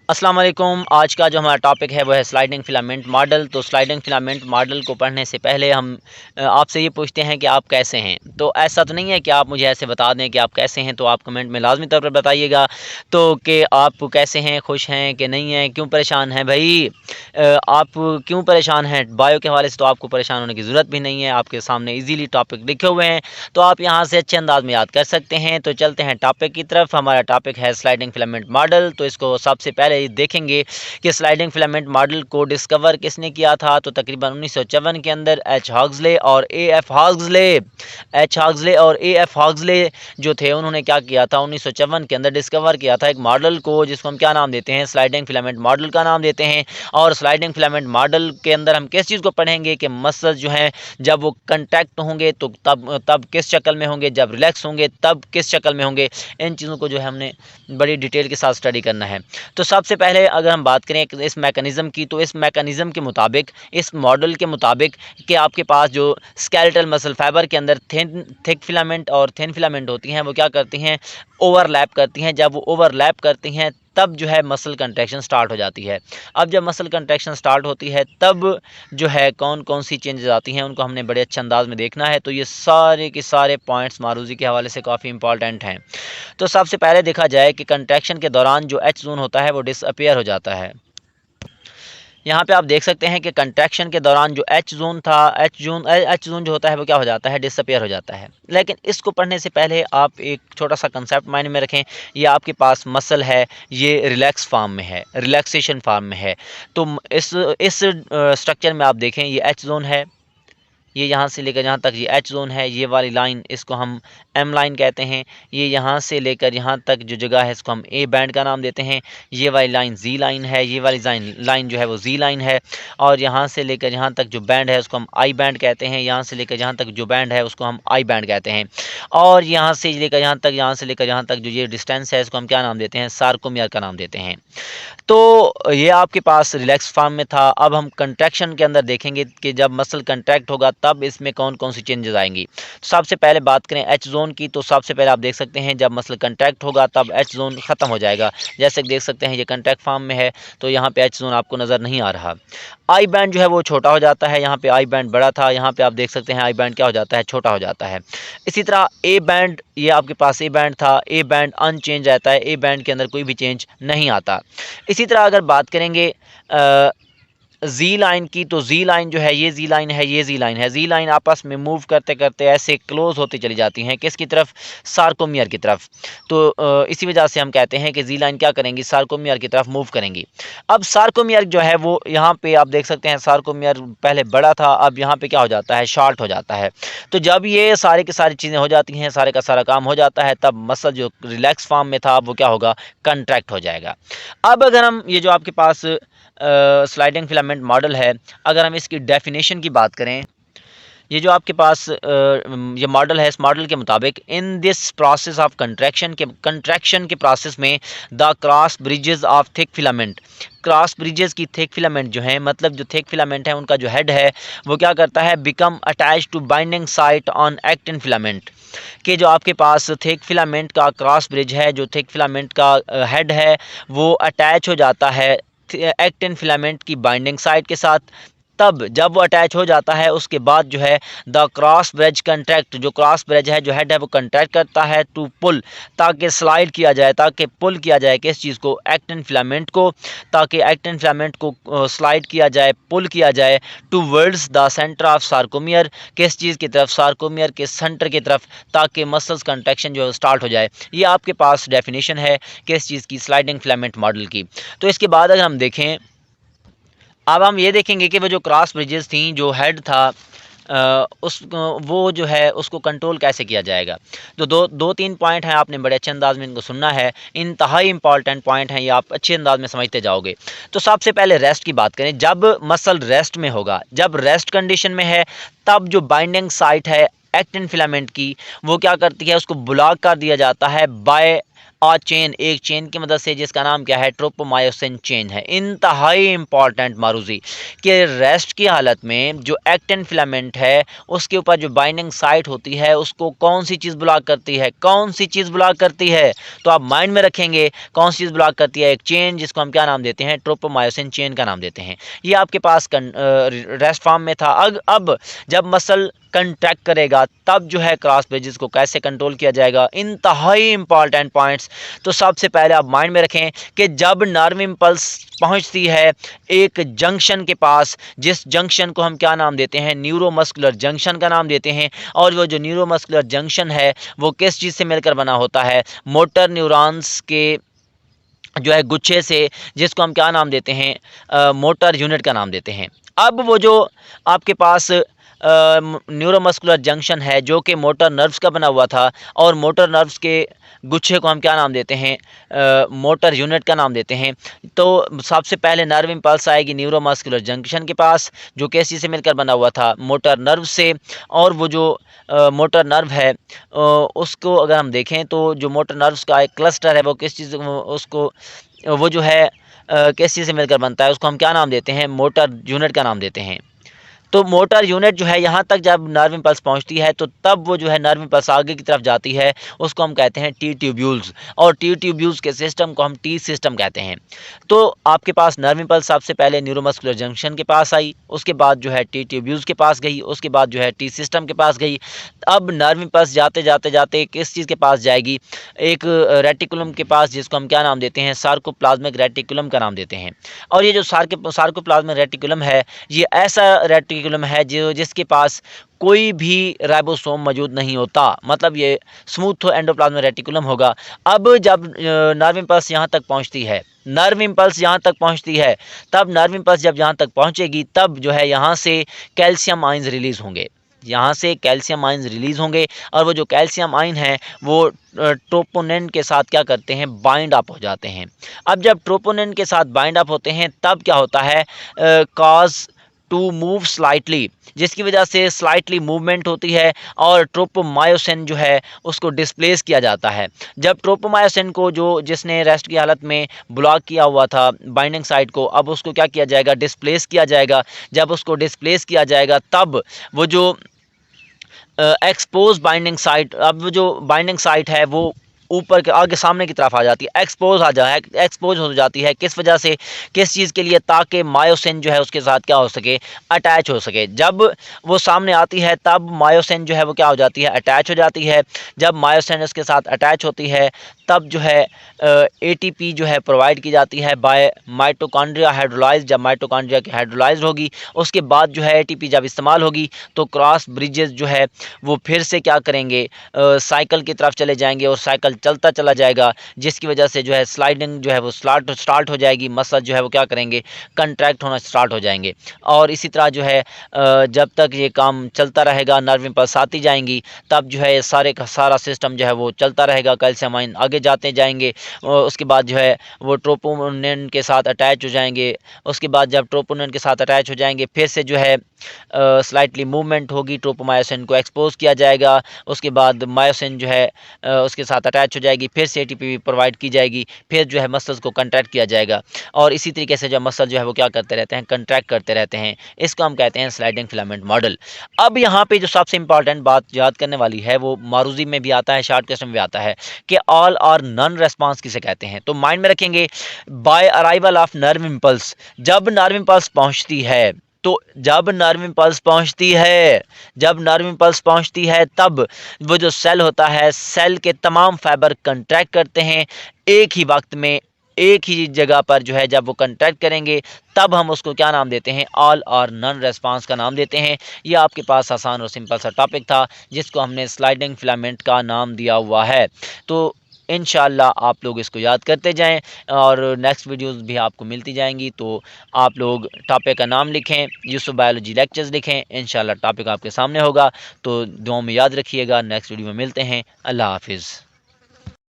अस्सलाम वालेकुम। आज का जो हमारा टॉपिक है वो है स्लाइडिंग फिलामेंट मॉडल। तो स्लाइडिंग फिलामेंट मॉडल को पढ़ने से पहले हम आपसे ये पूछते हैं कि आप कैसे हैं। तो ऐसा तो नहीं है कि आप मुझे ऐसे बता दें कि आप कैसे हैं, तो आप कमेंट में लाजमी तौर पर बताइएगा तो कि आप कैसे हैं, खुश हैं कि नहीं हैं, क्यों परेशान हैं भाई। आप क्यों परेशान हैं बायो के हवाले से, तो आपको परेशान होने की ज़रूरत भी नहीं है। आपके सामने ईजीली टॉपिक लिखे हुए हैं, तो आप यहाँ से अच्छे अंदाज में याद कर सकते हैं। तो चलते हैं टॉपिक की तरफ। हमारा टॉपिक है स्लाइडिंग फिलामेंट मॉडल। तो इसको सबसे पहले देखेंगे कि स्लाइडिंग फिलामेंट मॉडल को डिस्कवर किसने किया था। तो तकरीबन 1954 के अंदर एच हॉग्सले और ए एफ हॉग्सले जो थे, उन्होंने क्या किया था, 1954 के अंदर डिस्कवर किया था एक मॉडल को, जिसको हम क्या नाम देते हैं, स्लाइडिंग फिलामेंट मॉडल का नाम देते हैं। और स्लाइडिंग फिलामेंट मॉडल के अंदर हम किस चीज़ को पढ़ेंगे कि मसल्स जो हैं जब वो कंटैक्ट होंगे तो तब किस शक्ल में होंगे, जब रिलैक्स होंगे तब किस शक्ल में होंगे। इन चीज़ों को जो है हमने बड़ी डिटेल के साथ स्टडी करना है। तो सबसे पहले अगर हम बात करें इस मैकेनिज़्म की, तो इस मैकेनिज़्म के मुताबिक, इस मॉडल के मुताबिक कि आपके पास जो स्केलेटल मसल फाइबर के अंदर थिक फिलामेंट और थिन फिलामेंट होती हैं, वो क्या करती हैं, ओवरलैप करती हैं। जब वो ओवरलैप करती हैं तब जो है मसल कंट्रैक्शन स्टार्ट हो जाती है। अब जब मसल कंट्रैक्शन स्टार्ट होती है तब जो है कौन कौन सी चेंजेस आती हैं, उनको हमने बड़े अच्छे अंदाज में देखना है। तो ये सारे के सारे पॉइंट्स मारूजी के हवाले से काफ़ी इंपॉर्टेंट हैं। तो सबसे पहले देखा जाए कि कंट्रैक्शन के दौरान जो एच जोन होता है वो डिसअपियर हो जाता है। यहाँ पे आप देख सकते हैं कि कंट्रैक्शन के दौरान जो एच जोन था, एच जोन जो होता है वो क्या हो जाता है, डिसअपियर हो जाता है। लेकिन इसको पढ़ने से पहले आप एक छोटा सा कंसेप्ट माइंड में रखें। ये आपके पास मसल है, ये रिलैक्स फॉर्म में है, रिलैक्सेशन फॉर्म में है। तो इस स्ट्रक्चर में आप देखें, ये एच जोन है, ये यहाँ से लेकर यहाँ तक ये एच जोन है। ये वाली लाइन इसको हम एम लाइन कहते हैं। ये यहाँ से लेकर यहाँ तक जो जगह है इसको हम ए बैंड का नाम देते हैं। ये वाली लाइन जी लाइन है, ये वाली लाइन जो है वो जी लाइन है। और यहाँ से लेकर यहाँ तक जो बैंड है उसको हम आई बैंड कहते हैं। यहाँ से लेकर यहाँ तक जो बैंड है उसको हम आई बैंड कहते हैं। और यहाँ से लेकर यहाँ तक, यहाँ से लेकर यहाँ तक जो ये डिस्टेंस है इसको हम क्या नाम देते हैं, सार्कोमियर का नाम देते हैं। तो ये आपके पास रिलैक्स फॉर्म में था। अब हम कंट्रैक्शन के अंदर देखेंगे कि जब मसल कंट्रैक्ट होगा तब इसमें कौन कौन सी चेंजेस आएंगी। तो सबसे पहले बात करें एच जोन की, तो सबसे पहले आप देख सकते हैं जब मसल कंट्रैक्ट होगा तब एच जोन ख़त्म हो जाएगा। जैसे देख सकते हैं ये कंट्रैक्ट फॉर्म में है, तो यहाँ पे एच जोन आपको नज़र नहीं आ रहा। आई बैंड जो है वो छोटा हो जाता है। यहाँ पे आई बैंड बड़ा था, यहाँ पे आप देख सकते हैं आई बैंड क्या हो जाता है, छोटा हो जाता है। इसी तरह ए बैंड, ये आपके पास ए बैंड था, ए बैंड अनचेंज रहता है, ए बैंड के अंदर कोई भी चेंज नहीं आता। इसी तरह अगर बात करेंगे जी लाइन की, तो जी लाइन जो है, ये जी लाइन है, ये जी लाइन है। जी लाइन आपस में मूव करते करते ऐसे क्लोज होती चली जाती हैं, किसकी तरफ, सार्कोमियर की तरफ। तो इसी वजह से हम कहते हैं कि जी लाइन क्या करेंगी, सार्कोमियर की तरफ मूव करेंगी। अब सार्कोमियर जो है वो यहाँ पे आप देख सकते हैं, सार्कोमियर पहले बड़ा था, अब यहाँ पे क्या हो जाता है, शॉर्ट हो जाता है। तो जब ये सारे की सारी चीज़ें हो जाती हैं, सारे का सारा काम हो जाता है, तब मसल जो रिलैक्स फॉर्म में था वो क्या होगा, कंट्रैक्ट हो जाएगा। अब अगर हम ये जो आपके पास स्लाइडिंग फिलामेंट मॉडल है, अगर हम इसकी डेफिनेशन की बात करें, ये जो आपके पास ये मॉडल है, इस मॉडल के मुताबिक in this process of contraction के प्रोसेस में the cross bridges of thick filament, cross bridges की थिक फिलामेंट जो है, मतलब जो थिक फिलामेंट है उनका जो हेड है वो क्या करता है, become attach to binding site on actin filament. कि जो आपके पास थिक फिलामेंट का क्रॉस ब्रिज है, जो थिक फिलामेंट का हेड है वो अटैच हो जाता है एक्टिन फिलामेंट की बाइंडिंग साइट के साथ। तब जब वो अटैच हो जाता है उसके बाद जो है द क्रॉस ब्रिज कंट्रैक्ट, जो क्रॉस ब्रिज है, जो हेड है वो कंट्रैक्ट करता है टू पुल, ताकि स्लाइड किया जाए, ताकि पुल किया जाए किस चीज़ को, एक्टिन फिलामेंट को, ताकि एक्टिन फिलामेंट को स्लाइड किया जाए, पुल किया जाए towards the centre of sarcomere, किस चीज़ की तरफ, सार्कोमियर के सेंटर की तरफ, ताकि मसल्स कंट्रैक्शन जो है स्टार्ट हो जाए। ये आपके पास डेफिनेशन है किस चीज़ की, स्लाइडिंग फिलामेंट मॉडल की। तो इसके बाद अगर हम देखें, अब हम ये देखेंगे कि वो जो क्रॉस ब्रिजेस थी, जो हेड था उस वो जो है उसको कंट्रोल कैसे किया जाएगा। तो दो तीन पॉइंट हैं, आपने बड़े अच्छे अंदाज में इनको सुनना है, इंतहाई इंपॉर्टेंट पॉइंट हैं, ये आप अच्छे अंदाज में समझते जाओगे। तो सबसे पहले रेस्ट की बात करें, जब मसल रेस्ट में होगा, जब रेस्ट कंडीशन में है, तब जो बाइंडिंग साइट है एक्टिन फिलामेंट की वो क्या करती है, उसको ब्लॉक कर दिया जाता है बाय चेन, एक चेन की मदद से, जिसका नाम क्या है, ट्रोपोमायोसिन चेन है। इंतहाई इंपॉर्टेंट मारूजी कि रेस्ट की हालत में जो एक्टिन फिलामेंट है उसके ऊपर जो बाइंडिंग साइट होती है उसको कौन सी चीज़ ब्लॉक करती है, कौन सी चीज़ ब्लॉक करती है, तो आप माइंड में रखेंगे कौन सी चीज़ ब्लॉक करती है, एक चेन जिसको हम क्या नाम देते हैं, ट्रोपोमायोसिन चेन का नाम देते हैं। ये आपके पास रेस्ट फॉर्म में था। अब जब मसल कंट्रैक्ट करेगा तब जो है क्रॉस ब्रिजेस को कैसे कंट्रोल किया जाएगा, इंतहाई इंपॉर्टेंट पॉइंट्स। तो सबसे पहले आप माइंड में रखें कि जब नर्व इम्पल्स पहुंचती है एक जंक्शन के पास, जिस जंक्शन को हम क्या नाम देते हैं, न्यूरोमस्कुलर जंक्शन का नाम देते हैं, और वो जो न्यूरोमस्कुलर जंक्शन है वो किस चीज़ से मिलकर बना होता है, मोटर न्यूरॉन्स के जो है गुच्छे से, जिसको हम क्या नाम देते हैं, मोटर यूनिट का नाम देते हैं। अब वो जो आपके पास न्यूरोमस्कुलर जंक्शन है जो कि मोटर नर्व्स का बना हुआ था, और मोटर नर्व्स के गुच्छे को हम क्या नाम देते हैं, मोटर यूनिट का नाम देते हैं। तो सबसे पहले नर्व इम्पल्स आएगी न्यूरोमस्कुलर जंक्शन के पास जो किस चीज़ से मिलकर बना हुआ था, मोटर नर्व से। और वो जो मोटर नर्व है उसको अगर हम देखें तो जो मोटर नर्व्स का एक क्लस्टर है वो किस चीज़ उसको वो जो है किस चीज़ से मिलकर बनता है, उसको हम क्या नाम देते हैं, मोटर यूनिट का नाम देते हैं। तो मोटर यूनिट जो है यहाँ तक जब नर्व इम्पल्स पहुँचती है तो तब वो जो है नर्व इम्पल्स आगे की तरफ जाती है, उसको हम कहते हैं टी ट्यूब्यूल्स, और टी ट्यूब्यूल्स के सिस्टम को हम टी सिस्टम कहते हैं। तो आपके पास नर्व इम्पल्स सबसे पहले न्यूरोमस्कुलर जंक्शन के पास आई, उसके बाद जो है टी ट्यूब्यूल्स के पास गई, उसके बाद जो है टी सिस्टम के पास गई। अब नर्व इम्पल्स जाते जाते जाते किस चीज़ के पास जाएगी, एक रेटिकुलम के पास, जिसको हम क्या नाम देते हैं, सार्कोप्लाज्मिक रेटिकुलम का नाम देते हैं। और ये जो सार्कोप्लाज्मिक रेटिकुलम है ये ऐसा रेटिकुलम है जो जिसके पास कोई भी राइबोसोम मौजूद नहीं होता, मतलब ये स्मूथ एंडोप्लाज्मिक रेटिकुलम होगा। अब जब नर्व इम्पल्स यहाँ तक पहुँचती है, नर्व इम्पल्स यहाँ तक पहुँचती है, तब नर्व इम्पल्स जब यहाँ तक पहुँचेगी तब जो है यहाँ से कैल्शियम आयंस रिलीज़ होंगे, यहाँ से कैल्शियम आयंस रिलीज़ होंगे, और वो जो कैल्शियम आयन है वो ट्रोपोनिन के साथ क्या करते हैं, बाइंड अप हो जाते हैं। अब जब ट्रोपोनिन के साथ बाइंड अप होते हैं तब क्या होता है, कॉज टू मूव स्लाइटली, जिसकी वजह से स्लाइटली मूवमेंट होती है और ट्रोपोमायोसिन जो है उसको डिस्प्लेस किया जाता है। जब ट्रोपोमायोसिन को जो जिसने रेस्ट की हालत में ब्लॉक किया हुआ था बाइंडिंग साइट को, अब उसको क्या किया जाएगा, डिस्प्लेस किया जाएगा। जब उसको डिस्प्लेस किया जाएगा तब वो जो एक्सपोज बाइंडिंग साइट, अब वो जो बाइंडिंग साइट है वो ऊपर के आगे सामने की तरफ आ जाती है, एक्सपोज हो जाती है। किस वजह से, किस चीज़ के लिए, ताकि मायोसिन जो है उसके साथ क्या हो सके, अटैच हो सके। जब वो सामने आती है तब मायोसिन जो है वो क्या हो जाती है, अटैच हो जाती है। जब मायोसिन उसके साथ अटैच होती है तब जो है एटीपी जो है प्रोवाइड की जाती है बाय माइटोकॉन्ड्रिया हाइड्रोलाइज। जब माइटोकॉन्ड्रिया की हाइड्रोलाइज होगी उसके बाद जो है एटीपी जब इस्तेमाल होगी तो क्रॉस ब्रिजेस जो है वो फिर से क्या करेंगे, साइकिल की तरफ चले जाएंगे और साइकिल चलता चला जाएगा, जिसकी वजह से जो है स्लाइडिंग जो है वो स्टार्ट हो जाएगी। मसल जो है वो क्या करेंगे, कंट्रैक्ट होना स्टार्ट हो जाएंगे। और इसी तरह जो है जब तक ये काम चलता रहेगा, नर्व इम्पल्स आती जाएंगी, तब जो है सारे का सारा सिस्टम जो है वो चलता रहेगा, कैल्शियम आयन आगे जाते जाएंगे। उसके बाद जो है वो ट्रोपोनिन के साथ अटैच हो जाएंगे। उसके बाद जब ट्रोपोनिन के साथ अटैच हो जाएंगे फिर से जो है स्लाइटली मूवमेंट होगी, ट्रोपोमायोसिन को एक्सपोज किया जाएगा। उसके बाद मायोसिन जो है उसके साथ अटैच हो जाएगी, फिर से एटीपी प्रोवाइड की जाएगी, फिर जो है मसल्स को कंट्रैक्ट किया जाएगा। और इसी तरीके से जो मसल जो है वो क्या करते रहते हैं, कंट्रैक्ट करते रहते हैं। इसको हम कहते हैं स्लाइडिंग फिलामेंट मॉडल। अब यहाँ पे जो सबसे इंपॉर्टेंट बात याद करने वाली है वो मारूजी में भी आता है, शॉर्ट क्वेश्चन में भी आता है कि ऑल और नन रेस्पॉन्स किसे कहते हैं। तो माइंड में रखेंगे, by arrival of nerve impulse, जब नर्व इम्पल्स पहुंचती है, तो जब नर्व इम्पल्स पहुंचती है तब वो जो सेल होता है, सेल के तमाम फाइबर कंट्रैक्ट करते हैं एक ही वक्त में, एक ही जगह पर जो है। जब वो कंट्रैक्ट करेंगे तब हम उसको क्या नाम देते हैं, ऑल और नन रेस्पॉन्स का नाम देते हैं। ये आपके पास आसान और सिंपल सा टॉपिक था जिसको हमने स्लाइडिंग फिलामेंट का नाम दिया हुआ है। तो इंशाल्लाह आप लोग इसको याद करते जाएं और नेक्स्ट वीडियोस भी आपको मिलती जाएंगी। तो आप लोग टॉपिक का नाम लिखें, यूसुफ बायोलॉजी लेक्चर्स लिखें, इंशाल्लाह टॉपिक आपके सामने होगा। तो दुआ में याद रखिएगा। नेक्स्ट वीडियो में मिलते हैं। अल्लाह हाफिज़।